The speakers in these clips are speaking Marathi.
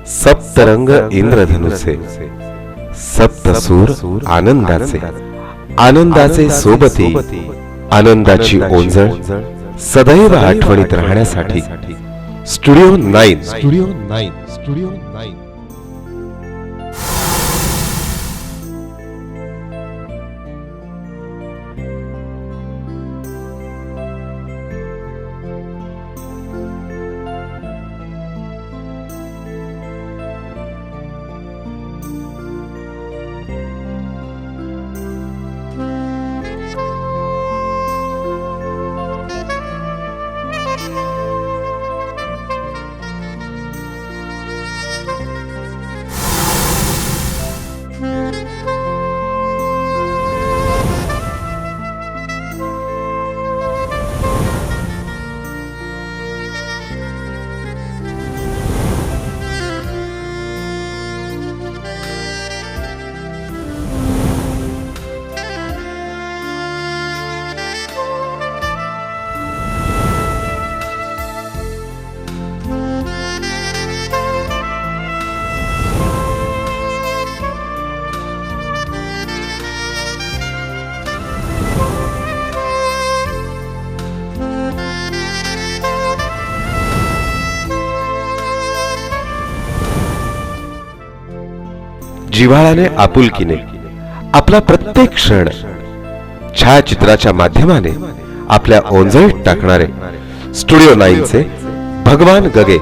सप्तरंग इंद्रधनुचे, सप्तसूर आनंदाचे, आनंदाचे सोबती आनंदाची ओंजळ सदैव आठवणीत राहण्यासाठी स्टुडिओ 9. जिव्हाळ्याने आपुलकीने आपला प्रत्येक क्षण छायाचित्राच्या माध्यमाने आपल्या ओंजळीत टाकणारे स्टुडिओ 9 चे भगवान गगे.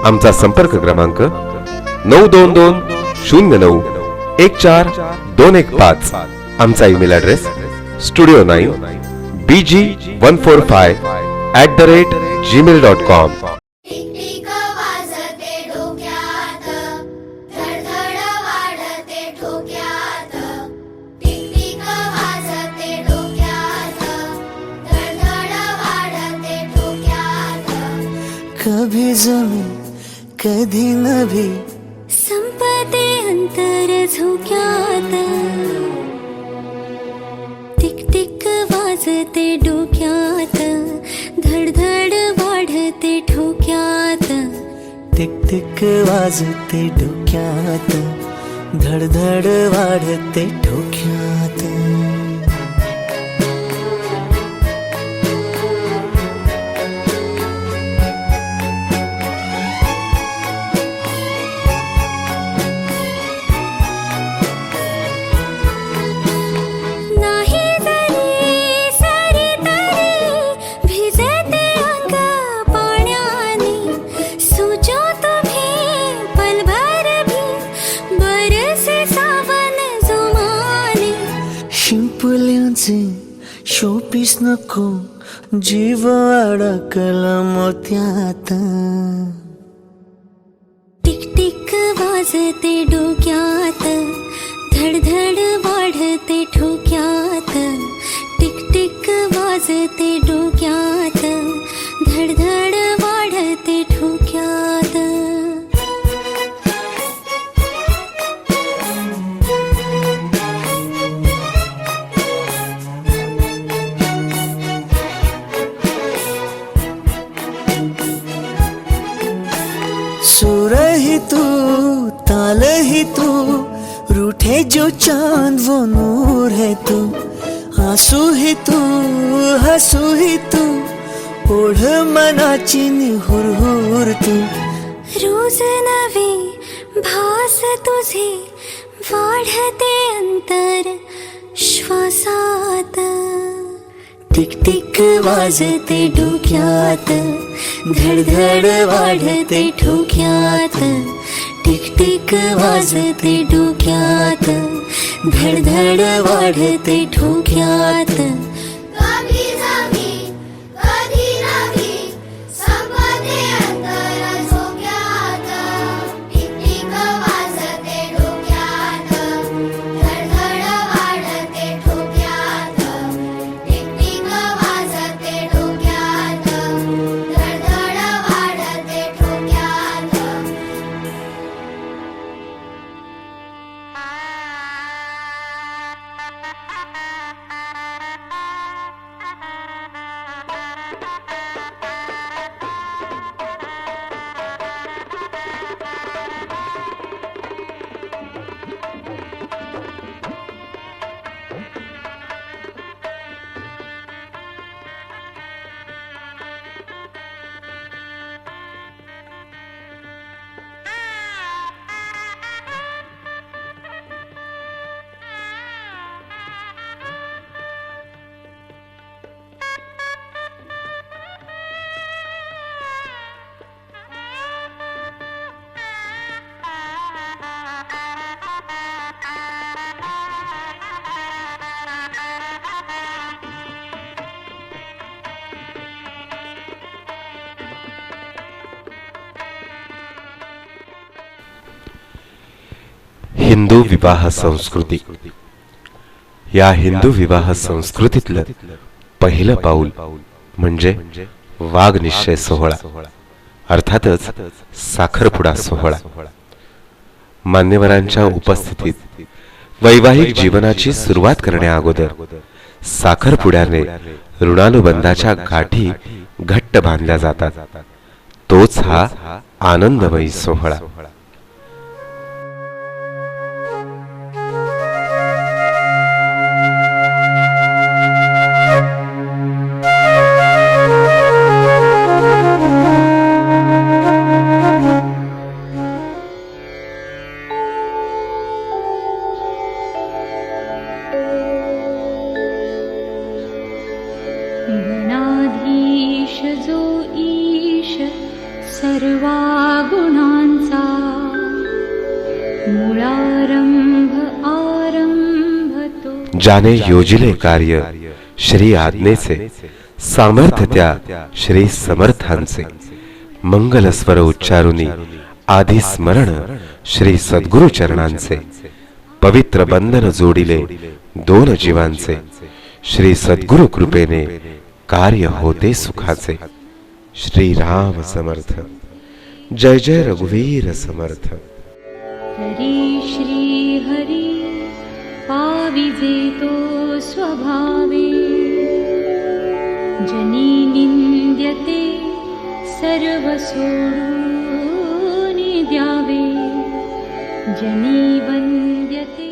आमचा संपर्क क्रमांक 9220914215. आमचा ईमेल ॲड्रेस studio9bg145@gmail.com. कभी जमी कधी नभी संपते अंतर झोक्यात, टिक टिक वाजते डोक्यात, धडधड वाढते ठोक्यात. टिक टिक वाजते डोक्यात, धडधड वाढते ठोक्यात. शिंपल्यांचे शोपीस नको, जीव अडकला मोत्यात. टिक टिक वाजते डोक्यात, धडधड वाढते ठोक्यात. टिक टिक वाजते डोक्यात, धडधड वाढते ठोक्यात. सुर ही तू, ताल ही तू, रूठे जो चांद वो नूर है तू. आंसू ही तू, हसू ही तू, ओढ मनाची निहुरहुर तू. रोज नवे भास तुझे, वाढते अंतर श्वासात. टिक टिक वाजते डोक्यात, धडधड वाढते ठोक्यात. टिक टिक वाजते डोक्यात, धडधड वाढते ठोक्यात. हिंदू विवाह संस्कृती. या हिंदू विवाह संस्कृतीतलं पहिलं पाऊल म्हणजे वाघ निश्चय सोहळा, अर्थातच साखरपुडा सोहळा. मान्यवरांच्या उपस्थितीत वैवाहिक जीवनाची सुरुवात करण्या अगोदर साखरपुड्याने ऋणानुबंधाच्या गाठी घट्ट बांधल्या जातात. तोच हा आनंदमयी सोहळा. गणाधीश जो ईश सर्वा गुणांचा, मूळारंभ आरंभ तो. ज्याने योजिले कार्य श्री आज्ञेचे, सामर्थ्य त्या श्री समर्थांचे. मंगलस्वर उच्चारुनी आधी स्मरण श्री सद्गुरु चरणांचे. पवित्र बंधन जोडिले दोन जीवांचे. श्री सद्गुरु कृपेने कार्य होते सुखाचे. श्री राम समर्थ. जय जय रघुवीर समर्थ. तरी श्री हरी पाविजे तो स्वभावे. जनी निंद्यते सर्व सोडून द्यावे. जनी वंद्यते.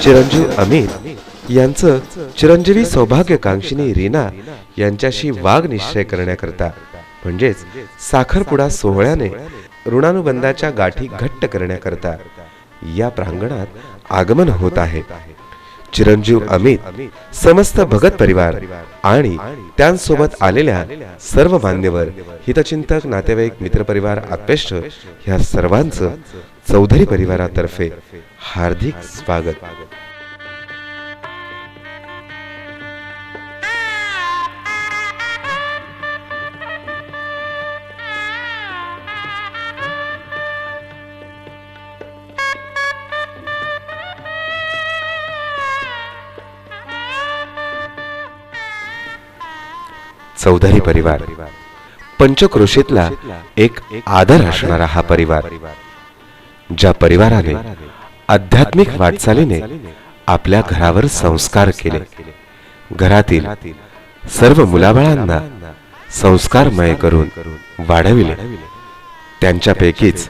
चिरंजीव अमित यांचं चिरंजीवी सौभाग्यकांक्षिणी रीना यांच्याशी वाघ निश्चय करण्याकरता म्हणजेच साखरपुडा सोहळ्याने ऋणानुबंधाच्या गाठी घट्ट करण्याकरता या प्रांगणात आगमन होत आहे. चिरंजीव अमित, समस्त भगत परिवार आणि त्यांसोबत आलेल्या सर्व मान्यवर, हितचिंतक, नातेवाईक, मित्रपरिवार, आत्पेष्ट ह्या सर्वांचं चौधरी परिवारातर्फे हार्दिक स्वागत. चौधरी परिवार पंचक्रोशीतला एक आदर असणारा हा परिवार, ज्या परिवाराने आध्यात्मिक वाटचालीने आपल्या घरावर संस्कार केले, घरातील सर्व मुलाबाळांना संस्कारमय करून वाढविले, त्यांच्यापैकीच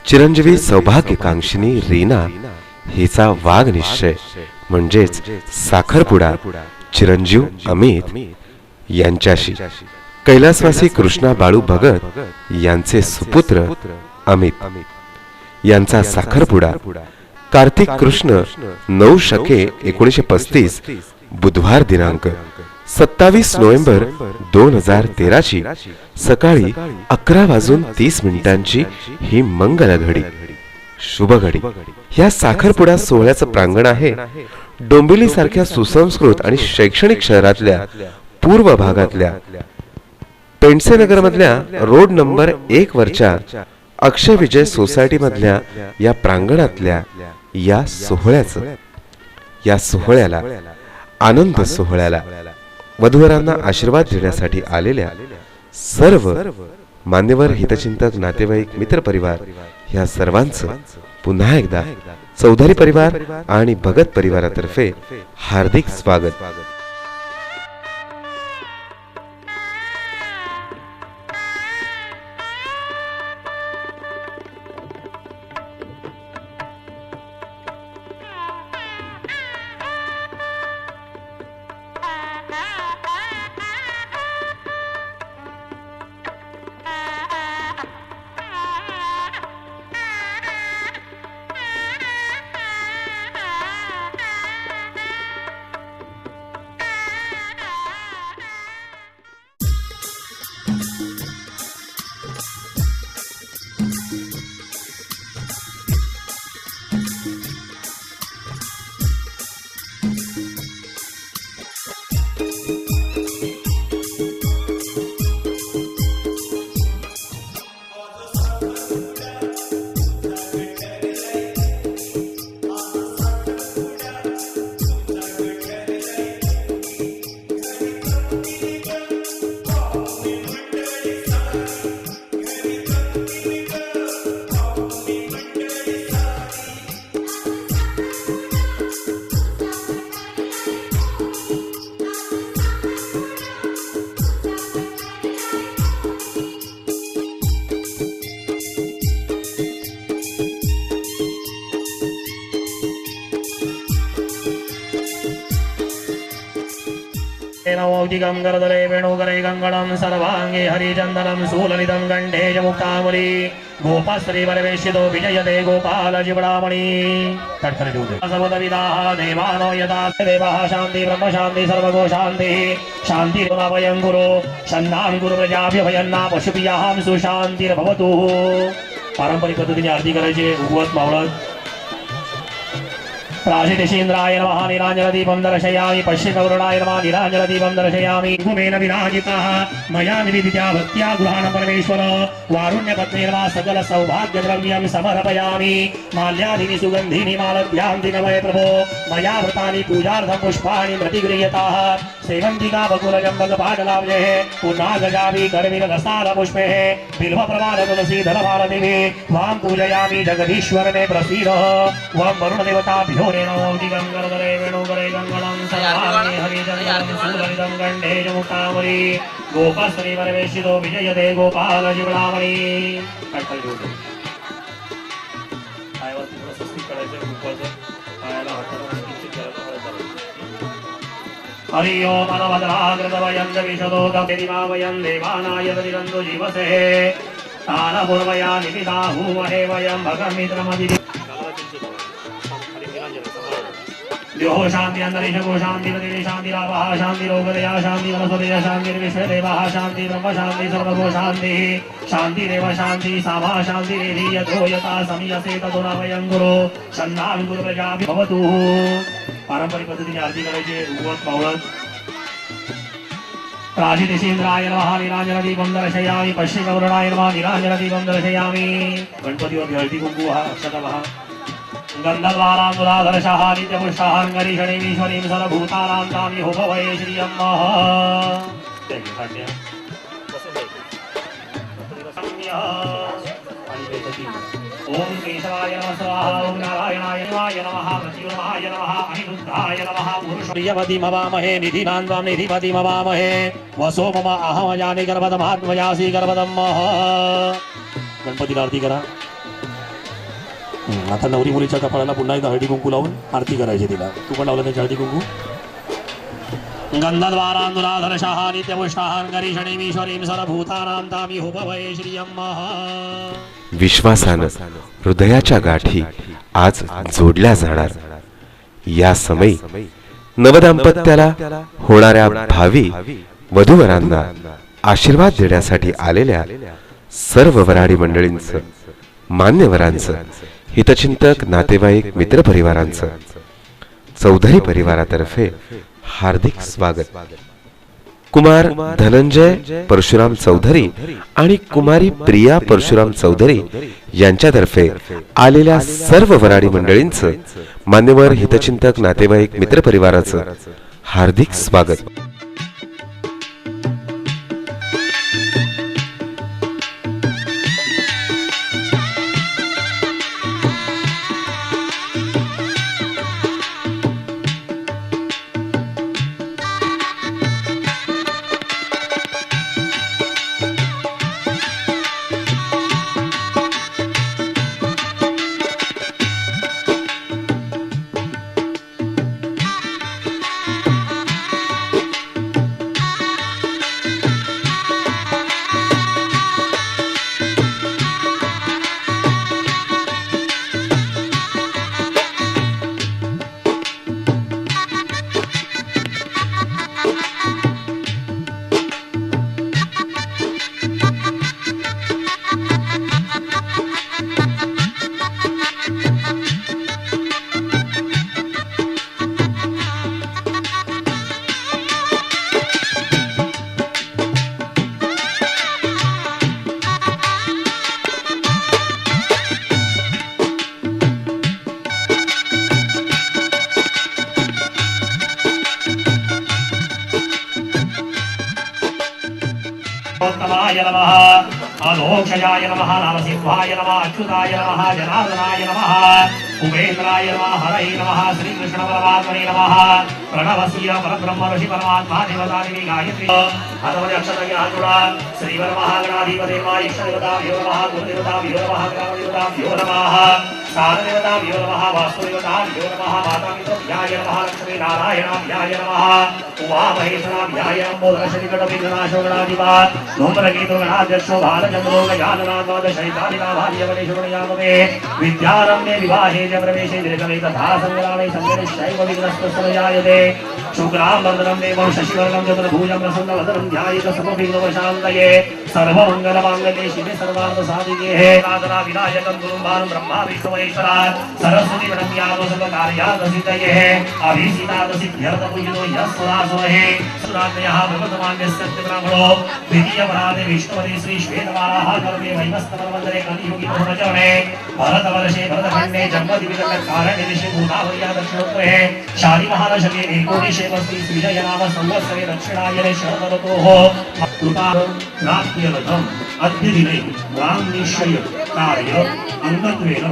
चिरंजीवी सौभाग्यकांक्षिणी रीना हिचा वाघ निश्चय म्हणजेच साखरपुडा चिरंजीव अमित यांच्याशी कैलासवासी कृष्णा बाळू भगत यांचे सुपुत्र अमित यांचा साखरपुडा कार्तिक कृष्ण 9 शके 1935 बुधवार दिनांक 27 नोव्हेंबर 2013 ची सकाळी 11:30 ही मंगल घडी, शुभ घडी. या साखरपुडा सोहळ्याचं प्रांगण आहे डोंबिवली सारख्या सुसंस्कृत आणि शैक्षणिक शहरातल्या पूर्व भागातल्या पेंडसे नगर मधल्या रोड नंबर 1 वरच्या अक्षय विजय सोसायटी मधल्या या प्रांगणातल्या या सोहळ्याला आनंद सोहळ्याला वधूवरांना आशीर्वाद देण्यासाठी आलेल्या सर्व मान्यवर हितचिंतक नातेवाईक मित्र परिवार ह्या सर्वांचं पुन्हा एकदा चौधरी परिवार आणि भगत परिवारातर्फे हार्दिक स्वागत. नवौदिकं करदले वेणुकरे गङ्गणं सर्वाङ्गे हरिचन्दनं शूललितं कण्ठे च मुक्तामणि गोपाश्री परमेशितो विजयते गोपालजिवडामणि सर्वदविदाः देवानो यदा देवाः शान्ति ब्रह्म शान्ति सर्वगो शान्तिः शान्तिर्वयं गुरु शन्नां गुरु प्रजाभ्यभयन्ना पशुप्रियाः सुशान्तिर्भवतु. पारंपरिक पद्धतीने आरती करायची. उगवत मावळत प्राशितेन्द्राय नमः नीलाञ्जनदीपं दर्शयामि. पश्चिमवरुणाय नमः नीलाञ्जनदीपं दर्शयामि. कुमेन विराजिताः मया निवेदिता भक्त्या गृहाणं परमेश्वर वारुण्यपत्नी नमः सकल सौभाग्यद्रव्यं समर्पयामि. माल्यादीनि सुगन्धीनि मालद्यां दिनमय प्रभो मया व्रतानि पूजार्थं पुष्पाणि प्रतिगृह्यताः. सेवन्तिका बकुलजम्बकपाटलाब्जेः पुनागजाभि कर्मिरघसालपुष्पेः बिल्वप्रवाल तुलसी धनभारतिभि वां पूजयामि. जगदीश्वर मे प्रसीद वं वरुणदेवताभ्यो नवौदिकं करदले वेणुकरे गङ्गणं सर्वाङ्गे हरिचन्दनं शूललितं कण्ठे च मुक्तामणि गोपाश्री परमेशितो विजयते गोपालजिवडामणि. हरि ओम नवद्राग्रतवयं विशदो गतिमावयं देवानाय ददिरन्तु जीवसे तानपूर्वया निपिताहुमहे वयं भगमित्रमदि द्योः शान्ति अन्तरिक्ष गो शान्ति पृथिवी शान्ति रावः शान्ति रोगदया शान्ति वनस्पतयः शान्ति विश्वदेवाः शान्ति ब्रह्म शान्ति सर्वगो शान्तिः शान्तिरेव शान्ति सामा शान्तिरेधि यतो यथा समीयसे ततो न वयं गुरु शन्नां गुरु प्रजाभि भवतु. पारंपरिक पद्धतीने आरती करायची. उगवत मावळत प्राशितेन्द्राय नमः नीलाञ्जनदीपं दर्शयामि. पश्चिमवरुणाय नमः नीलाञ्जनदीपं दर्शयामि. गणपतीवर हळदी कुंकू हा अक्षतः गन्धद्वारां दुराधर्षः नित्यपुष्टां गरीषणीमीश्वरीं सर्वभूतानां तामि होभवये श्रियं ओम केशवाय नमः स्वाहा. ओम नारायणाय नमः मृत्युर्माय नमः अनिरुद्धाय नमः पुरुषप्रियपतिमवामहे निधिनां त्वां निधिपतिमवामहे वसो मम अहमजानि गर्भदमात्मजासि गर्भदम्. गणपतीला आरती करा. आता नवरी मुलीच्या कपाळाला पुन्हा एकदा हळदी कुंकू लावून आरती करायची. तिला तू पण लावलं त्याची हळदी कुंकू. गन्धद्वारां दुराधर्षः नित्यपुष्टां गरीषणीमीश्वरीं सर्वभूतानां तामि होभवये श्रियं. विश्वासानं हृदयाच्या गाठी आज जोडल्या जाणार. या समयी नवदाम्पत्याला होणाऱ्या भावी वधूवरांना आशीर्वाद देण्यासाठी आलेल्या सर्व वराडी मंडळींचं, मान्यवरांचं, हितचिंतक नातेवाईक मित्र परिवारांचं चौधरी परिवारातर्फे हार्दिक स्वागत. कुमार धनंजय परशुराम चौधरी आणि कुमारी प्रिया परशुराम चौधरी यांच्यातर्फे आलेल्या सर्व वराडी मंडळींचं मान्यवर हितचिंतक नातेवाईक मित्रपरिवाराचं हार्दिक स्वागत. उत्तमाय नमः, अधोक्षजाय नमः, नरसिंहाय नमः, अच्युताय नमः, जनार्दनाय नमः, उपेन्द्राय नमः, हरये नमः, श्रीकृष्ण परमात्मने नमः, प्रणवस्य परब्रह्म ऋषि परमात्मा देवता देवी गायत्री हतवदे अक्षरज्ञान जुड़ा श्रीवर महागणाधिपते नमः, इष्टदेवताभ्यो नमः, गुरुदेवताभ्यो नमः, ग्रामदेवताभ्यो नमः, सारदेवताभ्यो नमः, वास्तुदेवताभ्यो नमः, मातापितृभ्याय नमः, लक्ष्मी नारायणाभ्याय नमः, उमामहेश्वराभ्याय नमो दर्शनिकटविघ्नाशोगणाधिपा धूम्रकेतुगणाध्यक्षो भालचन्द्रो गजाननाद्वादशैतानिकाभार्यवनेश्वरयाममे विद्यारम्भे विवाहे च प्रवेशे दीर्घमे तथा सङ्ग्रामे सङ्गनिश्चैव विघ्नस्तस्वजायते शुक्लां वरदं देवं शशिवर्णं चतुर्भुजं प्रसन्नवदनं ध्यायेत सर्वविघ्नोपशान्तये सर्वमङ्गलमाङ्गल्ये शिवे सर्वार्थसाधिके साधना विनायकं गुरुं भानं ब्रह्मा विष्णु महेश्वरा सरस्वती प्रणम्यामो सर्वकार्यार्थसिद्धये अभिसीतार्थसिद्ध्यर्थपूजितो यस्सुरासुरहे सुराज्ञयः भगवतमान्यस्य ब्राह्मणो द्वितीयपरादे विष्णुपदे श्री श्वेतवाराः कर्मे वैमस्तवरवन्दने कलियुगी प्रचरणे भरतवर्षे भरतखण्डे जन्मदिविदकारणे दिशि भूतावर्या दक्षिणोत्तरे शालिमहादशके एकोनिशे वस्ति श्रीजयनाम संवत्सरे दक्षिणायने शरदऋतोः कृपा प्राप्त्यर्थम् अद्यदिने वाङ्निश्चय कार्य अंगत्वेन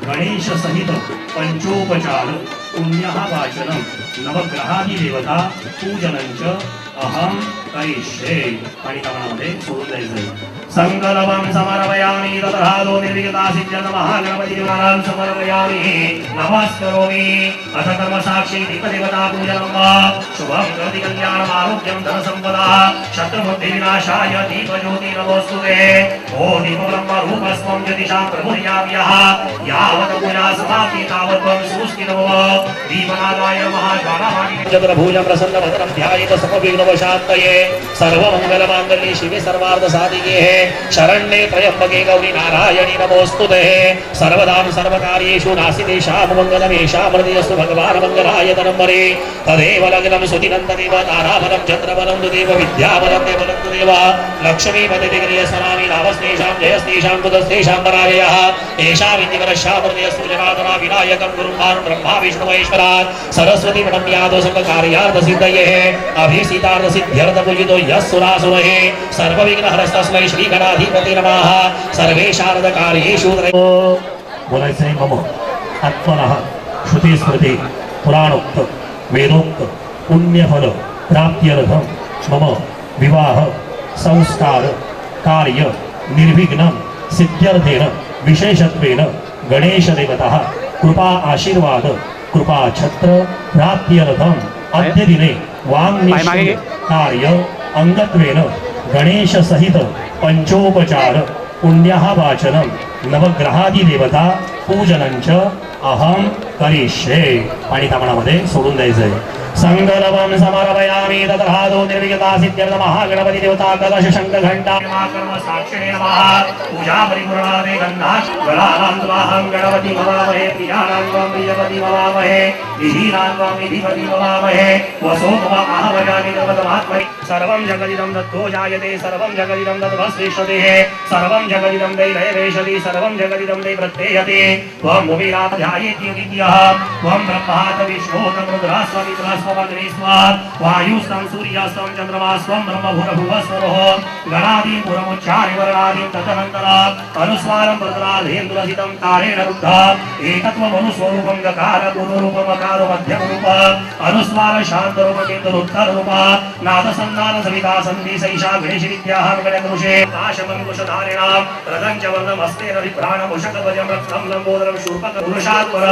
गणेश सहित पंचोपचार पुण्यः वाचनं नवग्रहादिदेवता पूजनञ्च अहं करिष्ये आणि कामामध्ये सोडून द्यायचं. संकल्पं समर्पयामि ततः निर्विघ्नासिद्ध्यर्थं महागणपतिदेवानां समर्पयामि नमस्करोमि अथ कर्मसाक्षी दीपदेवता पूजनं शुभं करोति कल्याणम् आरोग्यं धनसम्पदा शत्रुबुद्धिविनाशाय दीपज्योति नमोऽस्तुते ओ दीपब्रह्मरूपस्त्वं ज्योतिषां प्रभुर्याम्यः यावत् पूजा समाप्ति तावत् त्वं सुस्थितो दीपनादाय महाज्वालामानि चतुर्भुजं प्रसन्नवदनं ध्यायेत सर्वविघ्नोपशान्तये सर्वमङ्गलमाङ्गल्ये शिवे सर्वार्थसाधिके शरण्ये त्र्यम्बके गौरी नारायणी नमोऽस्तुते सर्वदा सर्वकार्येषु नास्तिदेशां मङ्गलमेषां हृदयस्तु भगवान् मङ्गलाय तन्मरे तदेव लग्नं सुतिनन्ददेव ताराबलं चन्द्रबलं दुदेव विद्याबलं देवलं दुदेव लक्ष्मीपतिगृहसनामि नामस्तेषां जयस्तेषां कुतस्तेषां पराजयः एषा विधिवरश्या हृदयस्तु जनार्दना विनायकं गुरुं भानं ब्रह्मा विष्णु महेश्वरा सरस्वती प्रणम्यादो सर्वकार्यार्थसिद्धये अभिसीतार्थसिद्ध्यर्थपूजितो यः सुरासुरहे सर्वविघ्नहरस्तस्मै श्रीगणाधिपते नमः सर्वे शारदकार्येषु बोलायचे मम आत्मनः श्रुती स्मृती पुराणोक्त वेदोक्त पुण्यफल प्राप्त्यर्थं मम विवाह संस्कार कार्य निर्विघ्नं सिद्ध्यर्थेन विशेषत्वेन गणेशदेवतः कृपा आशीर्वाद कृपा छत्र प्राप्त्यर्थम् अद्य दिने वाङ्निश्चय कार्य अंगत्वेन गणेश सहित पंचोपचार पुण्यः वाचनं नवग्रहादिदेवता पूजनञ्च अहं करिष्ये आणि कामामध्ये सोडून द्यायचंय. संकल्पं समर्पयामि ततः निर्विघ्ना सिद्ध्यर्थं महागणपति देवता कलश शंख घंटा कर्म साक्षिणे नमः पूजा परिपूर्णादे गन्धात् गणानां गणपति भवामहे प्रियाणां प्रियपति भवामहे विधीनां विधिपति भवामहे वसोमः आहवयामि सर्वतमात्मनि सर्वं जगदिदं दत्तो जायते सर्वं जगदिदं तद्वश्रेष्ठते सर्वं जगदिदं दैवेशति सर्वं जगदिदं दै प्रत्ययते त्वं भूमिराप ध्यायेति विद्यः त्वं ब्रह्मात् विष्णोः रुद्रास्वमि वायुस्तं सूर्यस्तं चन्द्रमास्तं ब्रह्मभूरभुवस्वरोः गणादीं पुरमुच्चार्य वर्णादीं तदनन्तरम् अनुस्वारं वर्तनाधेन्द्रहितं तारेण रुद्धः एकत्वमनुस्वरूपं गकार पूर्वरूपम् अकार मध्यमरूप अनुस्वार शान्तरूप केन्द्रोत्तररूप नादसन्धान सविता सन्धि सैषा गणेशविद्याः गणकृषे पाशमङ्कुशधारिणां रदं च वर्णमस्तेन विभ्राणं उशकध्वजं रक्तं लम्बोदरं शूर्पक पुरुषात्पर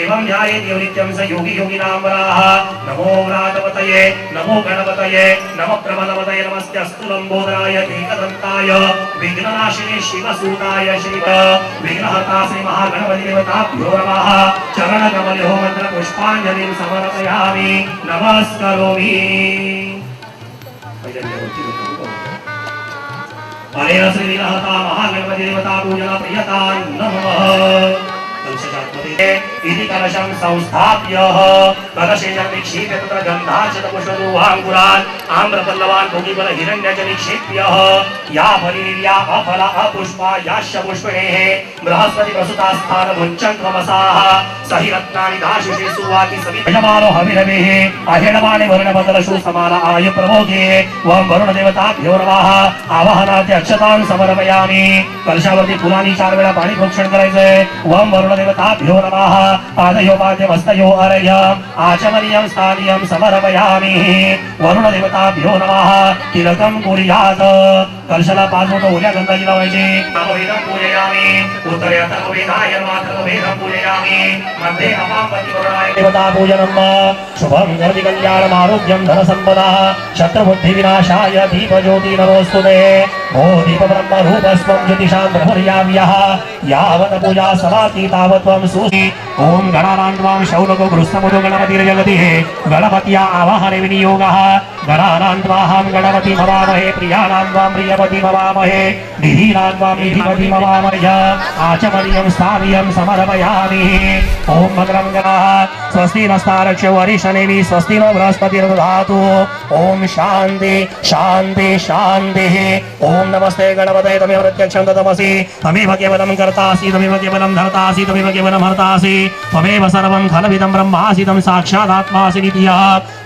एवं ध्यायेत् नित्यं स योगी योगिनां वराः नमो व्रातपतये नमो गणपतये नमः प्रबलपतये नमस्तेऽस्तु लम्बोदराय एकदन्ताय विघ्ननाशिने शिवसूताय श्रीक विघ्नहर्ता श्री महागणपति देवताभ्यो नमः चरणकमले हो मंत्र पुष्पाञ्जलिं समर्पयामि नमस्करोमि अनेन श्री विघ्नहर्ता महागणपति देवता पूजना प्रियता नमः इति कलशं संस्थाप्य कलशे निक्षेप्य तत्र गन्धाक्षतपुष्पदूहाङ्कुरान् आम्रपल्लवान् भोगिबल हिरण्यच निक्षेप्य या फलिर्या अफला अपुष्पा याश्च पुष्पिणेः बृहस्पति प्रसुतास्थानमुच्चन्त्वमसाः सहि रत्नानि दाशुषे सुवाति सविधमानो हविरवेः अहिणवाणि वर्णबदलशु समान आयु प्रभोगे वं वरुणदेवताभ्यो नमः आवाहनार्थे अक्षतां समर्पयामि कलशावरती फुलांनी 4 वेळा पाणी प्रोक्षण करायचंय वं वरुणदेवताभ्यो नमः पादयो पाद्यमस्तयो अर्घ्य आचमनीयं स्थानीयं समर्पयामि वरुणदेवताभ्यो नमः तिलकं कुर्यात् कलशाला 5 बोटं ओल्या गंधाची लावायची वेदं पूजयामि उत्तरे अथर्ववेदाय मातृवेदं पूजयामि मध्ये अपापतिवरणाय देवता पूजनम् शुभं जगति कल्याणम् आरोग्यं धनसम्पदा शत्रुबुद्धिविनाशाय दीपज्योति नमोस्तुते ओ दीपब्रह्मरूपस्त्वं ज्योतिषां प्रभुर्याव्यः यावत् पूजा समाप्ति तावत् त्वं सुसि ओम गणानां त्वां शौनको गृह्णमुदो गणपतिर्जगतिः गणपत्या आवाहने विनियोगः गणानां त्वाहं गणपति भवामहे प्रियाणां त्वां प्रियपति भवामहे निधीनां त्वां निधिपति भवामहे आचमनीयं स्थानीयं समर्पयामि ओम भद्रं गणाः स्वस्ति नस्तारक्ष्यो वरिष्ठनेमि स्वस्ति नो बृहस्पतिर्दधातु ओम शान्ति शान्ति शान्तिः ओम नमस्ते गणपतये तमेव प्रत्यक्षं तमसि तमेव केवलं कर्तासि तमेव केवलं धर्तासि तमेव केवलं हर्तासि त्वमेव सर्वं खलविदं ब्रह्मासि तं साक्षादात्मासि नित्यः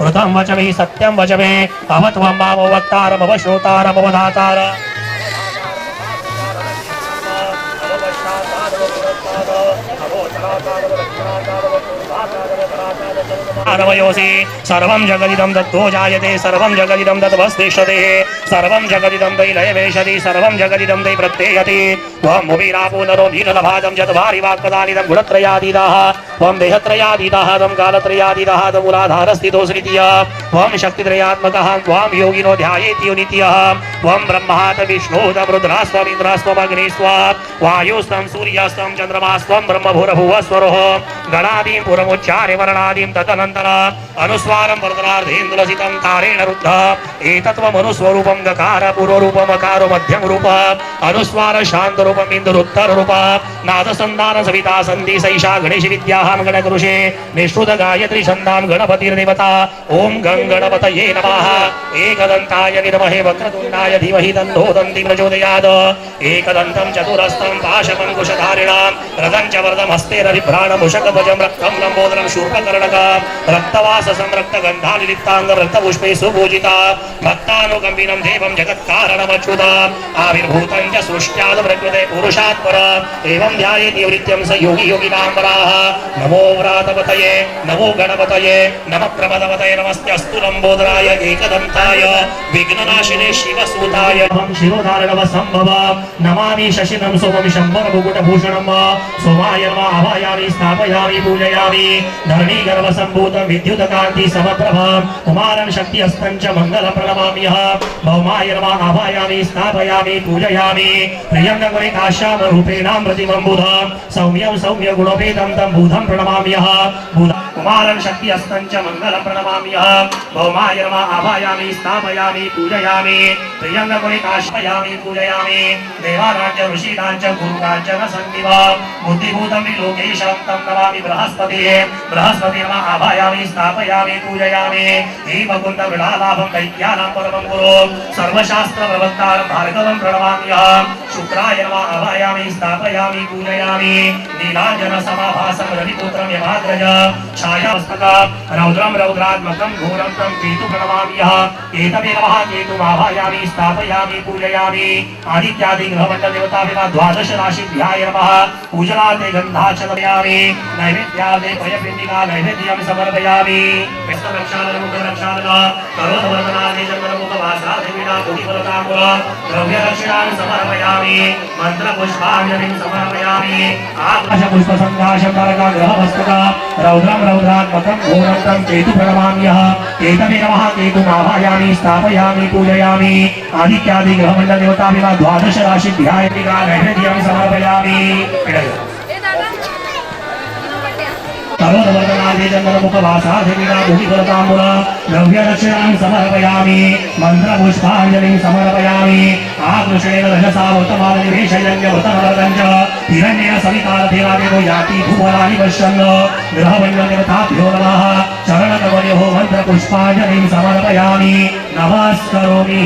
ऋतं वचमे सत्यं वचमे अवत्वं मामो वक्तारमव श्रोतारमवधातार नमयोसि सर्वं जगदिदं दत्तो जायते सर्वं जगदिदं तद्वश्रेष्ठते सर्वं जगदिदं दै लयवेशति सर्वं जगदिदं दै प्रत्ययति त्वं भूमिरापो नरो नीलभाजं चत्वारि वाक्पदानिदं गुणत्रयातीतः त्वं देहत्रयातीतः त्वं कालत्रयातीतः त्वं मूलाधारस्थितो श्रीतियः त्वं शक्तित्रयात्मकः त्वां योगिनो ध्यायेति नित्यः त्वं ब्रह्मात् विष्णुः रुद्रास्त्वमिन्द्रास्त्वमग्निस्त्वात् वायुस्त्वं सूर्यस्त्वं चन्द्रमास्त्वं ब्रह्मभूरभुवस्वरोः गणादीं पुरमुच्चार्य वर्णादीं तदनन्तरम् अनुस्वारं वर्तनार्धेन्द्रसितं तारेण रुद्धः एतत्त्वमनुस्वरूपं गकार पूर्वरूपम् अकार मध्यमरूपम् अनुस्वार शान्तरूपम् इन्दुरुत्तररूपः नादसन्धान सविता सन्धि सैषा गणेशविद्याः गणकृषे निःश्रुत गायत्री छन्दां गणपतिर्देवता ॐ गं गणपतये नमः एकदन्ताय विद्महे वक्रतुण्डाय धीमहि तन्नो दन्ति प्रचोदयात् एकदन्तं चतुरस्तं पाशमङ्कुशधारिणां रथं च वरदं हस्तेरभिभ्राणमुषकध्वजं रक्तं लम्बोदरं शूर्पकर्णकं रक्तवाससं रक्तगन्धालिप्ताङ्गं रक्तपुष्पे सुपूजिता भक्तानुकम्पिनं देवं जगत्कारणमच्युतम् आविर्भूतं च सृष्ट्याद् प्रकृते पुरुषात् पर एवं ध्यायेति नित्यं स योगी योगिनां वराः नमो व्रातपतये नमो गणपतये नमः प्रमदपतये नमस्तेऽस्तु लम्बोदराय एकदन्ताय विघ्ननाशिने शिवसूताय अहं शिरोधारणवसम्भव नमामि शशिनं सोमं शम्बरमुकुटभूषणं सोमाय नमः आवाहयामि स्थापयामि पूजयामि धरणीगर्भसम्भूतं विद्युतकान्ति समप्रभं कुमारं शक्ति अस्तं च मङ्गलं प्रणमाम्यः भौमाय नमः आवाहयामि स्थापयामि पूजयामि स्थापयामि प्रियङ्गकुरे काश्याम रूपेणां प्रतिमं बुधं सौम्यं सौम्य गुणोपेतं तं बुधं प्रणमाम्यः कुमारं शक्ति अस्तं च मङ्गलं प्रणमाम्यः भौमाय नमः आवाहयामि स्थापयामि पूजयामि प्रियङ्गकुरे काश्यामि पूजयामि देवानां ऋषीणां च गुरूणां च सन्निव बुद्धिभूतं विलोकेशं तं नमामि बृहस्पति नमः आवाहयामि स्थापयामि पूजयामि हेमकुण्ड मृणालाभं दैत्यानां परमं गुरो सर्वशास्त्र प्रवक्तारं भार्गवं प्रणमाम्यहं शुक्राय नमः आवाहयामि स्थापयामि पूजयामि नीलाञ्जन समाभासं रविपुत्रं यमाग्रज छायास्तकं रौद्रं रौद्रात्मकं घोरं तं केतु प्रणमाम्यहं एतमे नमः केतुमावाहयामि स्थापयामि पूजयामि आदित्यादि ग्रहमण्डल देवताभ्यः द्वादश राशिभ्याय नमः पूजनार्थे गन्धाक्षतयामि नैवेद्यार्थे पयपिण्डिका नैवेद्यं समर्पयामि करोतवर्तनार्थे चन्दनमुखवासार्थे वीणा कोटिफलताम्बूल द्रव्यदक्षिणानि समर्पयामि मन्त्रपुष्पाञ्जलिं समर्पयामि आकाशपुष्पसङ्घाशं नरकाग्रहवस्तुका रौद्रं रौद्रात्मकं घोरं तं केतु प्रणमाम्यः केतवे नमः केतुमावाहयामि स्थापयामि पूजयामि आदित्यादि ग्रहमण्डल देवताभ्यः द्वादश राशिभ्याय नैवेद्यं समर्पयामि करोतवर्तनार्थे चन्दनमुखवासार्थे वीणा कोटिफलताम्बूल द्रव्यदक्षिणां समर्पयामि मन्त्रपुष्पाञ्जलिं समर्पयामि आकृष्णेन रजसा वृतमालनिवेशयन्यवृतमर्दं च हिरण्येन सवितारथेरादेवो याति भुवनानि पश्यन् ग्रहवण्यदेवताभ्यो नमः चरणकमलयोः मन्त्रपुष्पाञ्जलिं समर्पयामि नमस्करोमि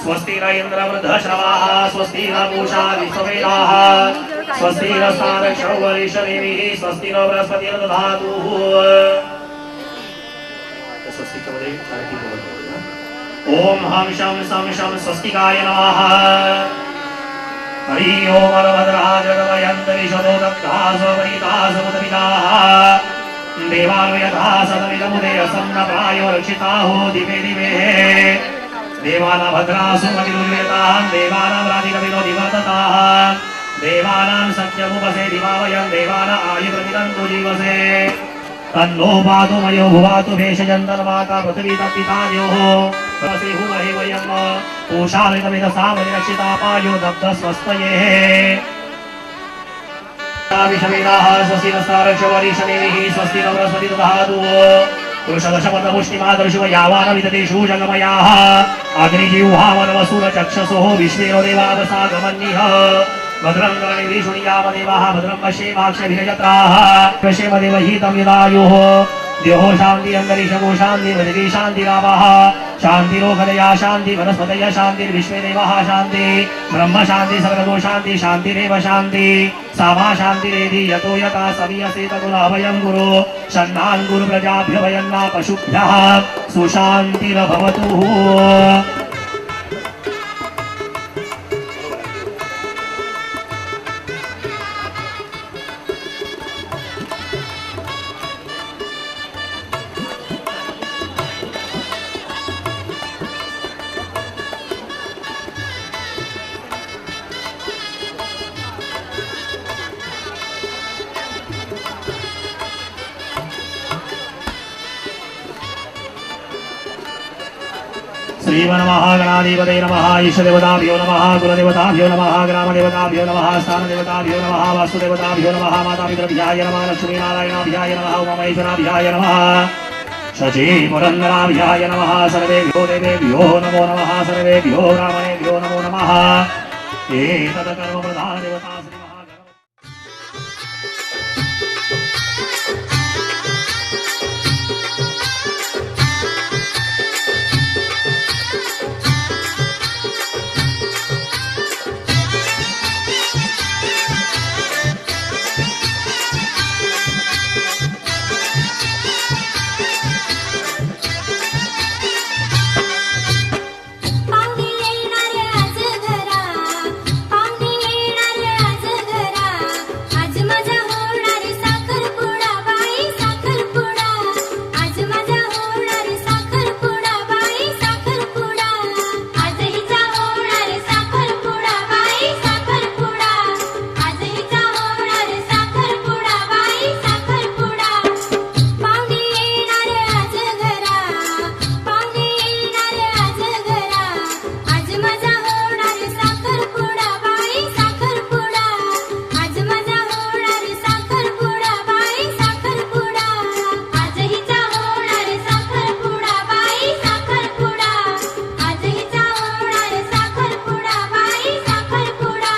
स्वस्ति न इन्द्रवृद्धश्रवाः स्वस्ति न पूषा विश्ववेदाः स्वस्ति नस्तारक्षो वरिष्ठदेवीः स्वस्ति नो बृहस्पतिर्दधातु स्वस्ति चमदे आरती भवतु ओम हम शम स्वस्तिकाय नमः हरि ओम वरभद्राज जगवयन्तरिषदो दत्तासवरितासमुदविदाः देवालयथा सदमिदमुदयसं न प्रायो रक्षिताहो दिवे दिवे देवानां भद्रासु मतिरुल्यताः देवानां राधिकविनो दिवर्तताः देवानां सत्यमुपसे दिवावयं देवानां आयुर्विदन्तु जीवसे तन्नो पातु मयो भुवातु भेषजन्तर्माता पृथिवी तत्पितायोः वसे हुमहे वयं पूषालितमिदसामनिरक्षितापायो दब्धस्वस्तये विषवेदाः स्वस्ति नस्तारक्षवरिषदेवीः स्वस्ति नो बृहस्पतिर्दधातु पुरुषदशपदपुष्टिमादर्शुव यावानविदतेषु जगमयाः अग्निजिह्वावनवसुरचक्षसोः विश्वेनो देवावसागमन्निः भद्रं कर्णेभिः शृणुयाम देवाः भद्रं पश्येमाक्षभिर्यजत्राः पश्येम देवहितं यदायुः देहो शांति अंतरिक्षो शांति पृथिवी शांतिरापः शांतिरोगदया शांति वनस्पतयः शांति विश्वे देवाः शांति ब्रह्म शांति सर्वतो शांति शांतिरेव शांति सामा शांतिरेधि यतो यथा समीयसे तदुराभयं गुरु शन्नान् गुरु प्रजाभ्यो वयन्ना पशुभ्यः सुशान्तिरभवतु। श्रीमन्महागणाधिपते नमः ईशदेवताभ्यो नमः कुलदेवताभ्यो नमः ग्रामदेवताभ्यो नमः स्थानदेवताभ्यो नमः वास्तुदेवताभ्यो नमः मातापितृभ्याय नमः लक्ष्मीनारायणाभ्याय नमः उमामहेश्वराभ्याय नमः शचीपुरन्दराभ्याय नमः सर्वेभ्यो देवेभ्यो नमो नमः सर्वेभ्यो ब्राह्मणेभ्यो नमो नमः एतत् कर्मप्रधानदेवता श्रीमहागणपतिः। पाहुणे येणारे आज घरा, पाहुणे येणारे आज घरा, आज माझा होणारे साखरपुडा बाई साखरपुडा, आज माझा होणारे साखरपुडा बाई साखरपुडा, आज हिचा होणारे साखरपुडा बाई साखरपुडा, आज हिचा होणारे साखरपुडा बाई साखरपुडा, पाहुणे येणारे आज घरा, पाहुणे येणारे आज घरा, आज माझा होणारे साखरपुडा बाई साखरपुडा, आज माझा होणारे साखरपुडा बाई साखरपुडा, आज हिचा होणारे साखरपुडा बाई साखरपुडा, आज हिचा होणारे साखरपुडा बाई साखरपुडा.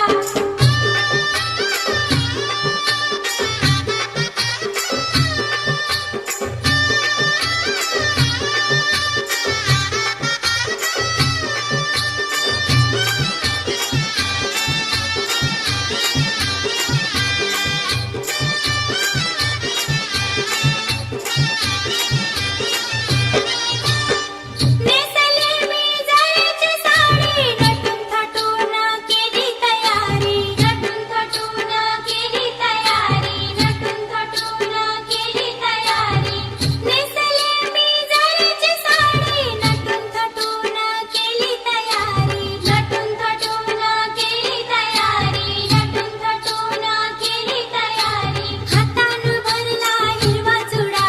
नेसले मी जायची साडी, नटून थटून केली तयारी, नटून थटून केली तयारी, नटून थटून केली तयारी. नेसले मी जायची साडी, नटून थटून केली तयारी, नटून थटून केली तयारी, नटून थटून केली तयारी. हातान भरला हिरवा चुडा,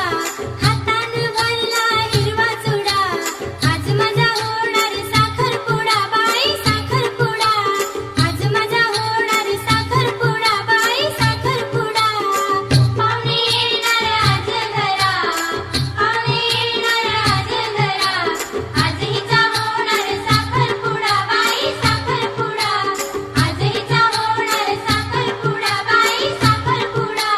हातान भरला हिरवा चुडा, आज माझा होणारे साखरपुडा बाई साखरपुडा, आज माझा होणारे साखरपुडा बाई साखरपुडा. पाहुणे येणारे आज घरा, पाहुणे येणारे आज घरा, आज हिचा होणारे साखरपुडा बाई साखरपुडा, आज हिचा होणारे साखरपुडा बाई साखरपुडा.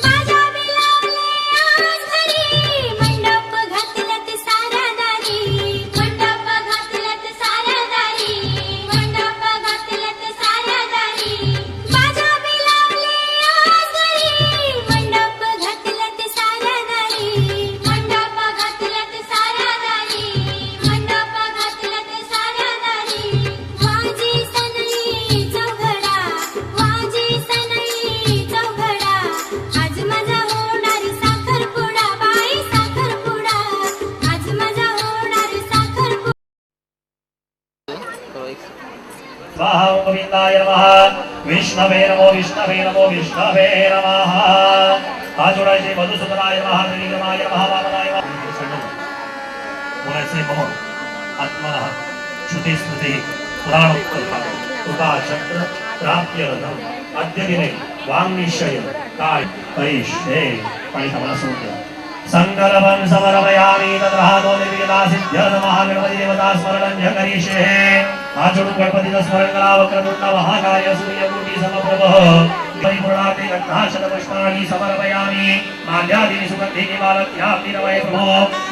बाजा बिलावले आज घरी, मंडप घातल्यात साऱ्या दारी, मंडप घातल्यात साऱ्या दारी, मंडप घातल्यात साऱ्या दारी. बाजा बिलावले आज घरी, मंडप घातल्यात साऱ्या दारी, मंडप घातल्यात साऱ्या दारी, मंडप घातल्यात साऱ्या दारी. वाजी सनई चौघडा, वाजी सनई चौघडा, आज माझा होणारी साखरपुडा बाई साखरपुडा, आज माझा होणारी साखरपुडा. स्वाहा ओम गोविंदाय नमः विष्णवे नमो विष्णवे नमो विष्णवे नमः हात जोडायचे मधुसूदनाय नमः त्रिविक्रमाय नमः वामनाय नमः बोलायचे मम आत्मनः श्रुती स्मृती पुराणोत्तरकाल कृपाचक्र प्राप्यरथम अद्य दिने वाङ्निश्चय काय करिष्ये पाणी थांबला सोडलं संकल्पं समर्पयामि तद्रहातो निर्विघ्ना सिद्ध्यर्थ महागणपति देवता स्मरणं च करिष्ये आचरण गणपतीचं स्मरण करा वक्रतुंड महाकाय सूर्यकोटि समप्रभः परिपूर्णाते गन्धाशत पुष्पाणि समर्पयामि माल्यादीनि सुगन्धिनि मालत्यां निरवय प्रभो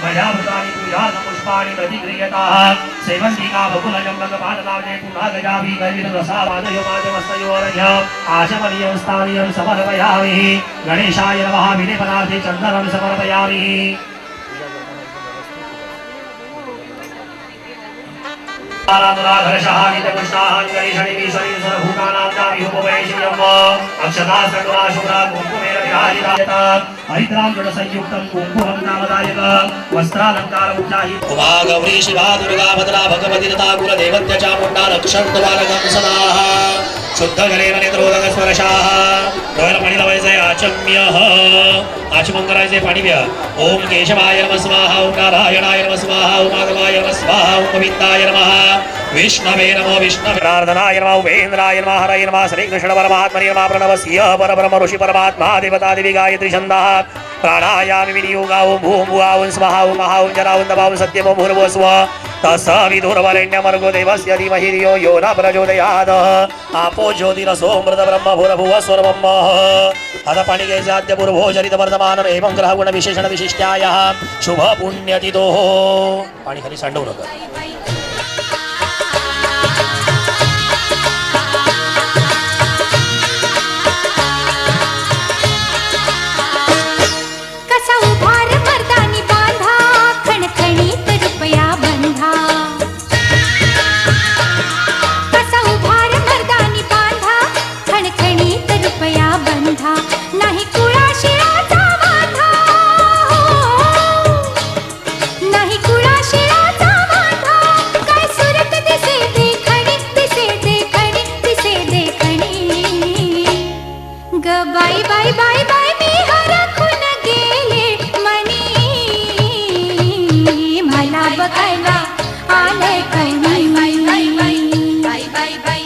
मया भूतानि पूजार्थ पुष्पाणि प्रतिगृह्यताः सेवन्तिका बकुलजम्बक पाटलार्जे पुनागजाभि कविरसावादयो माजमस्तयोरय आशमनीयं स्थानीयं समर्पयामि गणेशाय नमः विधिपदार्थे चन्दनं समर्पयामि हरिद्रांगणसंयुक्तं कुंकुमं नामदायक वस्त्रालंकारमुख्याहि उमा गौरी शिवा दुर्गा भद्रा भगवती तथा कुलदेवत्य चामुण्डा रक्षन्तबालकं सदाः शुद्ध जलेन नेत्रोदक स्पर्शाः डोळ्याला पाणी लावायचंय आचम्यः आचमन करायचंय पाणी प्या ओम केशवाय नमः स्वाहा ओम नारायणाय नमः स्वाहा ओम माधवाय नमः स्वाहा ओम गोविंदाय नमः विष्णवे नमो विष्णवे प्रार्थनाय नमः उपेन्द्राय नमः हरये नमः श्री कृष्ण परमात्मने नमः प्रणवस्य परब्रह्म ऋषि परमात्मा देवता देवी गायत्री छन्दः प्राणायामि विनियोगा ओम भूम भुवा ओम स्वाहा ओम महा ओम जरा ओम तपा ओम सत्यम ओम भूर्भुवः स्वः तत्सवितुर्वरेण्यमर्गो देवस्य धीमहि धियो यो न प्रचोदयात् आपो ज्योतिरसोऽमृत ब्रह्म भूर्भुवः स्वरब्रह्म आता पाणी घ्यायचं आद्य पूर्वोचरित वर्तमानम एवं ग्रह गुण विशेषण विशिष्ट्यायः शुभ पुण्यतिथोः पाणी खाली सांडवू नका कसा उभार मर्दानी बांधा खणखणीत रुपया बंधा कसा उभार मर्दानी बांधा खणखणीत रुपया बंधा नाही कुळाशिळाचा वांधा नाही कुळाशिळाचा वांधा काय सुरत दिसे देखणी दिसे देखणी दिसे देखणी ग बाई बाई बाई बाई मी हरखून गेले मनी मला बघायला आले कोणी बाई बाई बाई बाई बाई बाई बाई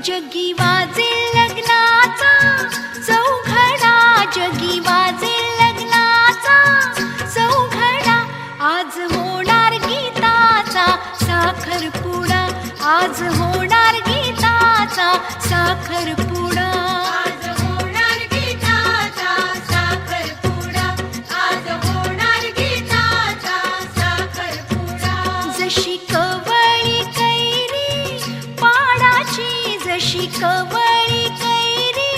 जगी वाजे लग्नाचा चौघडा, जगी वाजे लग्नाचा चौघडा, आज होणार गीताचा साखरपुडा, आज होणार गीताचा साखरपुडा, आज होणार गीताचा साखरपुडा, आज होणार गीताचा साखरपुडा. जशी कवळी कैरी पाडाची, जशी कवळी कैरी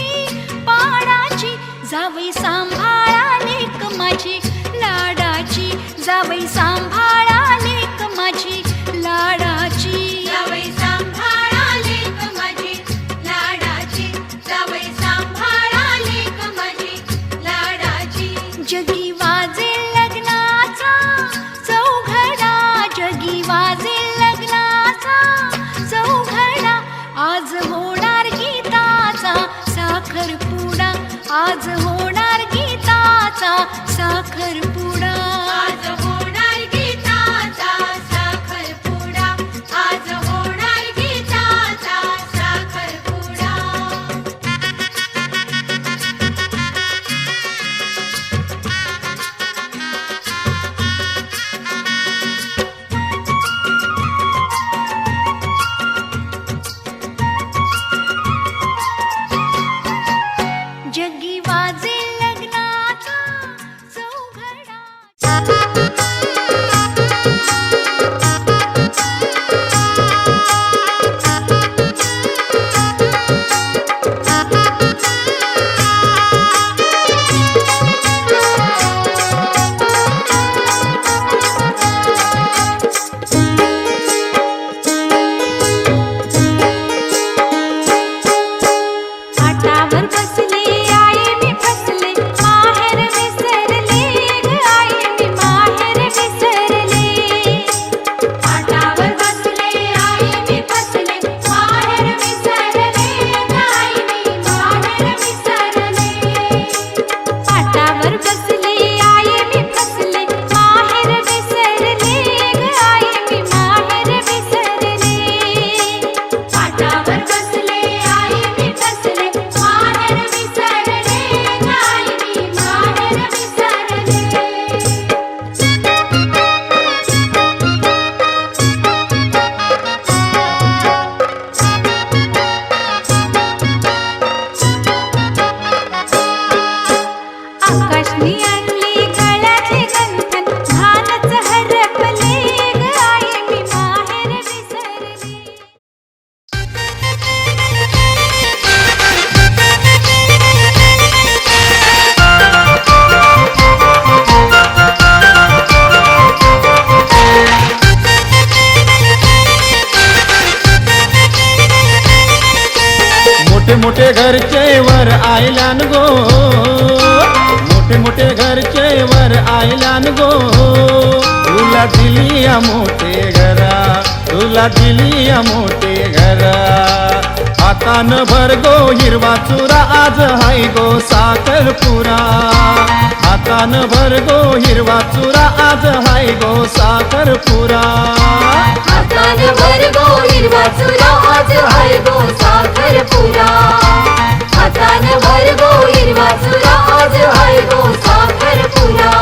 पाडाची, जावई सांभाळा लेक माझी लाडाची, जावई सांभाळा लेक माझी लाडाची, जावई सांभाळा लेक माझी लाडाची, जावई सांभाळा लेक माझी लाडाची. जगी वाजे लग्नाचा चौघडा, जगी वाजे लग्नाचा चौघडा, आज होणार गीताचा साखरपुडा, आज होणार गीताचा साखरपुडा, आज होणार गीताचा साखरपुडा, आज होणार गीताचा साखरपुडा. जगी वाजे लग्नाचा चौघडा. पाटावर बसले आई मी फसले, माहेर विसरले ग आई मी माहेर विसरले. पाटावर बसले आई मी फसले, माहेर विसरले ग आई मी माहेर विसरले. पाटावर बसले आई मी फसले, माहेर विसरले ग आई मी माहेर विसरले. पाटावर बसले आई मी फसले, माहेर विसरले ग आई मी माहेर विसरले. आकाशनी आणली गळ्याचे गंठन, भानच हरपले ग आई मी माहेर विसरले. मोठे मोठे घरचे वर आयलान गो, मोठे मोठे घरचे वर आयलान गो, तुला दिली या मोठे घरा, तुला दिली या मोठे घरा. हातान भर गो हिरवा चुरा, आज हाय गो साखरपुरा. हातान भर गो हिरवा चुरा, आज हाय गो साखरपुरा. हातान भर गो हिरवा चुरा, आज हाय गो साखरपुरा. हातान भर गो हिरवा चुरा, आज हाय गो साखरपुरा.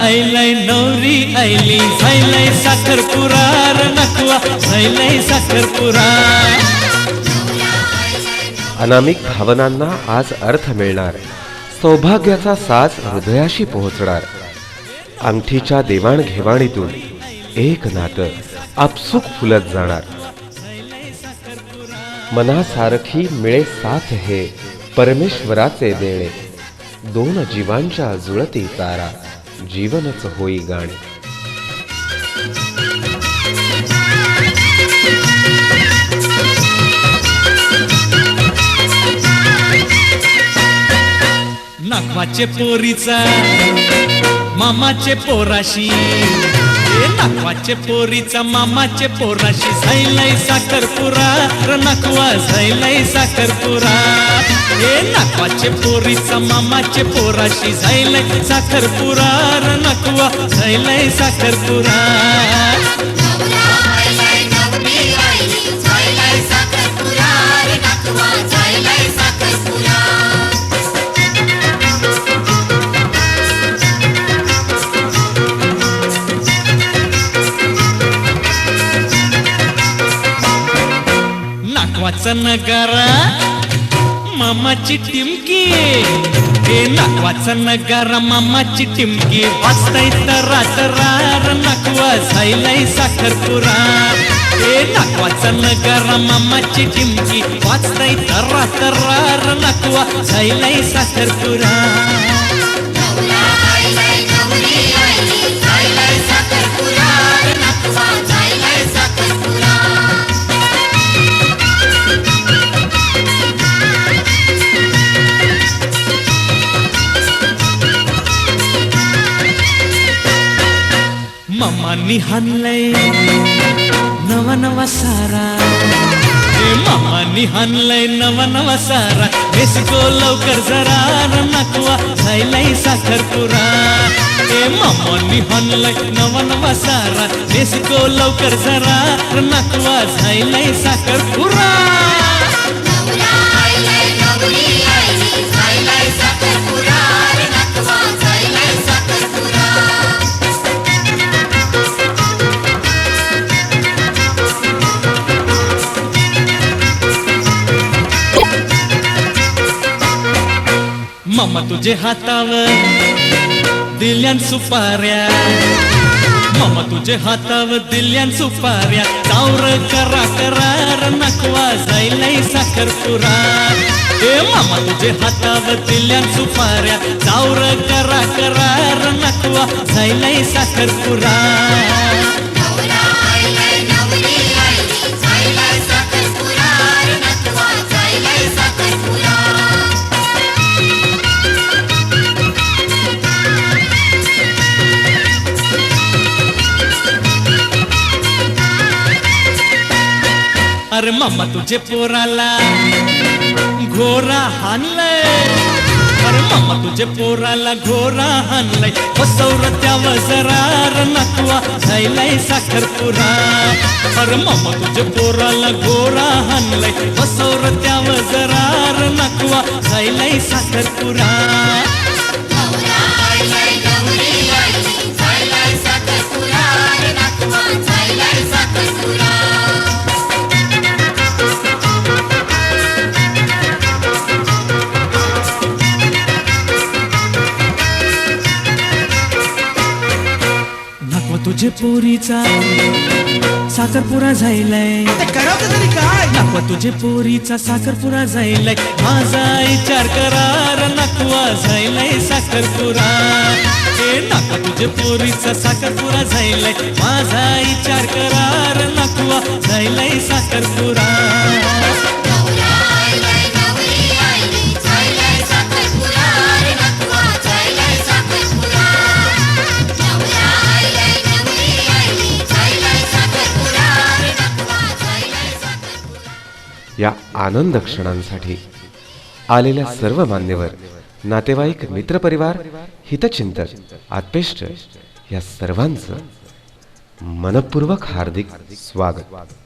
ऐलय नवरी ऐली झैलय साखरपुरा र नकवा झैलय साखरपुरा. अनामिक भावनांना आज अर्थ मिळणार, सौभाग्याचा साज हृदयाशी पोहोचणार. अंगठीच्या देवाणघेवाणीतून एक नातं आपसूक फुलत जाणार. मनासारखी मिळे साथ हे परमेश्वराचे देणे. दोन जीवांच्या जुळती तारा जीवनच होई गाणे. नागवाचे पोरीचा मामाचे पोराशी, नागवाचे पोरीचा मामाचे पोराशी झैलय साखरपुरा र नकवा झैलय साखरपुरा. हे नागवाचे पोरीचा मामाचे पोराशी झैलय साखरपुरा र नकवा झैलय साखरपुरा. नागवाचा नगारा मामाची टिमकी, हे नागवाचा नगारा मामाची टिमकी वाजताय तरा तरा र नकवा झैलय साखरपुरा. हे नागवाचा नगारा मामाची टिमकी वाजताय तरा तरा र नकवा झैलय साखरपुरा. मामानी हाणलय नवा नवा सारा, हे मामानी हाणलय नवा नवा सारा. बेसको लवकर जरा र नकवा झैलय साखरपुरा. हे मामानी हाणलय नवा नवा सारा. बेसको लवकर जरा र नकवा झैलय साखरपुरा. मामा तुझे हातावर दिल्यान सुपाऱ्या, मामा तुझे हातावर दिल्यान सुपाऱ्या. चावर करा करा र नकवा झैलय साखरपुरा. हे मामा तुझे हातावर दिल्यान सुपाऱ्या. चावर करा करा र नकवा झैलय साखरपुरा. अरे मामा तुझे पोराला घोरा हाणलय, अरे मामा तुझे पोराला घोरा हाणलय. बसवरत्यावर जरा र नकवा झैलय साखरपुरा. अरे मामा तुझे पोराला घोरा हाणलय. बसवरत्यावर जरा र नकवा झैलय साखरपुरा. तुझे पोरीचा साखरपुरा झैलय, करावं तरी काय. नकवा तुझे पोरीचा साखरपुरा झैलय. माझा विचार करा र नकवा झैलय साखरपुरा. हे नकवा तुझे पोरीचा साखरपुरा झैलय. माझा विचार करा र नकवा झैलय साखरपुरा. या आनंद क्षणांसाठी आलेल्या सर्व मान्यवर, नातेवाईक, मित्रपरिवार, हितचिंतक, आत्पेष्ट या सर्वांचं मनपूर्वक हार्दिक स्वागत.